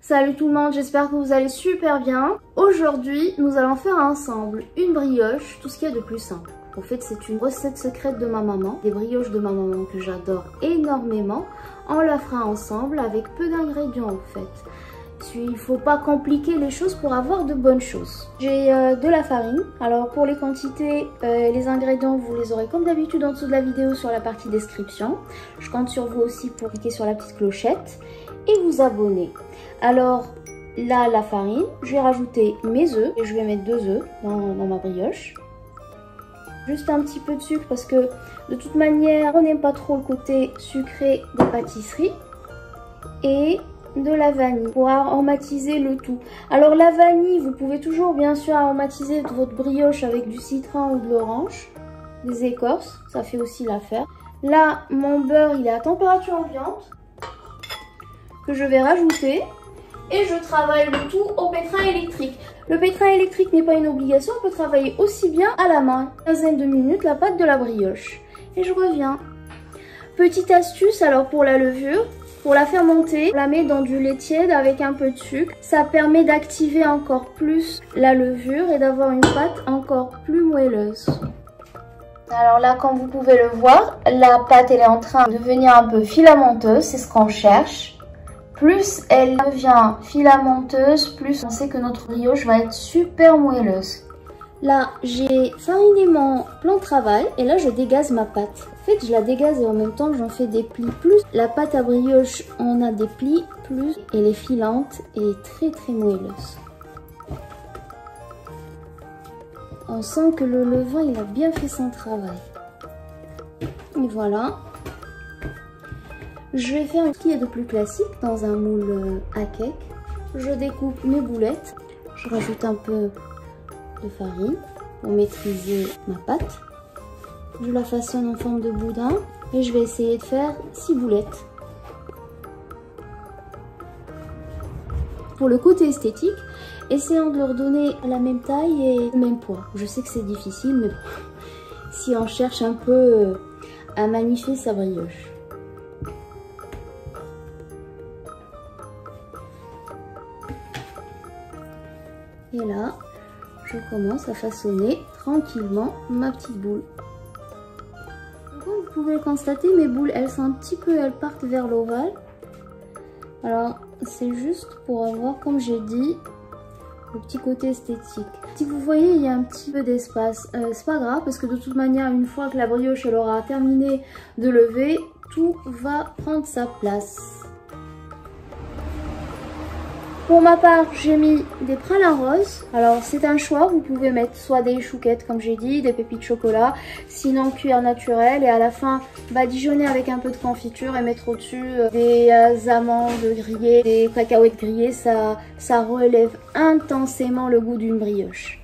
Salut tout le monde, j'espère que vous allez super bien. Aujourd'hui, nous allons faire ensemble une brioche, tout ce qu'il y a de plus simple. En fait, c'est une recette secrète de ma maman, des brioches de ma maman que j'adore énormément. On la fera ensemble avec peu d'ingrédients en fait. Il ne faut pas compliquer les choses pour avoir de bonnes choses. J'ai de la farine. Alors pour les quantités, les ingrédients, vous les aurez comme d'habitude en dessous de la vidéo sur la partie description. Je compte sur vous aussi pour cliquer sur la petite clochette et vous abonner. Alors là, la farine, je vais rajouter mes œufs et je vais mettre 2 œufs dans ma brioche. Juste un petit peu de sucre parce que de toute manière, on n'aime pas trop le côté sucré des pâtisseries. Et de la vanille pour aromatiser le tout. Alors la vanille, vous pouvez toujours bien sûr aromatiser votre brioche avec du citron ou de l'orange, des écorces, ça fait aussi l'affaire. Là, mon beurre, il est à température ambiante que je vais rajouter et je travaille le tout au pétrin électrique. Le pétrin électrique n'est pas une obligation, on peut travailler aussi bien à la main. Une quinzaine de minutes, la pâte de la brioche. Et je reviens. Petite astuce alors pour la levure. Pour la faire monter, on la met dans du lait tiède avec un peu de sucre. Ça permet d'activer encore plus la levure et d'avoir une pâte encore plus moelleuse. Alors là, comme vous pouvez le voir, la pâte elle est en train de devenir un peu filamenteuse, c'est ce qu'on cherche. Plus elle devient filamenteuse, plus on sait que notre brioche va être super moelleuse. Là, j'ai fariné mon plan de travail et là, je dégaze ma pâte. En fait, je la dégaze et en même temps, j'en fais des plis. Plus la pâte à brioche, on a des plis, plus elle est filante et très moelleuse. On sent que le levain, il a bien fait son travail. Et voilà. Je vais faire une qui est de plus classique dans un moule à cake. Je découpe mes boulettes. Je rajoute un peu de farine pour maîtriser ma pâte. Je la façonne en forme de boudin et je vais essayer de faire 6 boulettes. Pour le côté esthétique, essayons de leur donner la même taille et le même poids. Je sais que c'est difficile, mais bon, si on cherche un peu à magnifier sa brioche. Et là, je commence à façonner tranquillement ma petite boule. Comme vous pouvez le constater, mes boules, elles sont un petit peu, elles partent vers l'ovale. Alors, c'est juste pour avoir, comme j'ai dit, le petit côté esthétique. Si vous voyez, il y a un petit peu d'espace. C'est pas grave, parce que de toute manière, une fois que la brioche, elle aura terminé de lever, tout va prendre sa place. Pour ma part, j'ai mis des pralins roses. Alors, c'est un choix. Vous pouvez mettre soit des chouquettes, comme j'ai dit, des pépites de chocolat, sinon cuir naturel. Et à la fin, badigeonner avec un peu de confiture et mettre au-dessus des amandes grillées, des cacahuètes grillées. Ça relève intensément le goût d'une brioche.